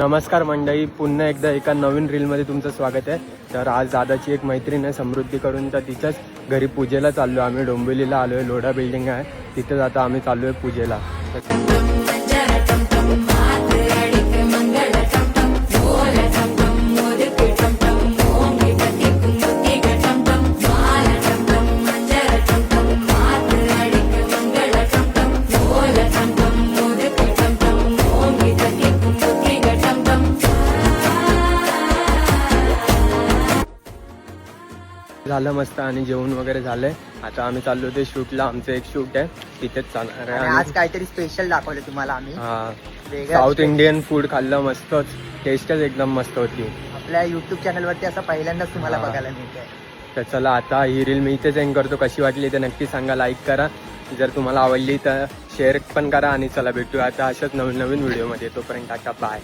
नमस्कार मंडळी, पुन्हा एकदा एका नवीन रीलमध्ये तुमचं स्वागत आहे. तर आज दादाची एक मैत्रीण आहे समृद्धी करून, तर तिच्याच घरी पूजेला चाललो आम्ही. डोंबिवलीला आलो आहे, लोढा बिल्डिंग आहे तिथेच आता आम्ही चाललो आहे पूजेला. झालं मस्त आणि जेवण वगैरे झालंय. आता आम्ही चाललो ते शूटला. आमचं एक शूट आहे तिथेच चालणार आहे. आज काहीतरी स्पेशल दाखवलं तुम्हाला आम्ही. साऊथ इंडियन फूड खाल्लं, मस्तच टेस्टच एकदम मस्त होती. आपल्या युट्यूब चॅनलवरती असं पहिल्यांदाच तुम्हाला बघायला मिळतंय. तर चला आता ही रील मी इथेच एंड करतो. कशी वाटली तर नक्की सांगा, लाईक करा. जर तुम्हाला आवडली तर शेअर पण करा. आणि चला भेटूया आता अशाच नवीन नवीन व्हिडिओमध्ये. तोपर्यंत टाटा, बाय.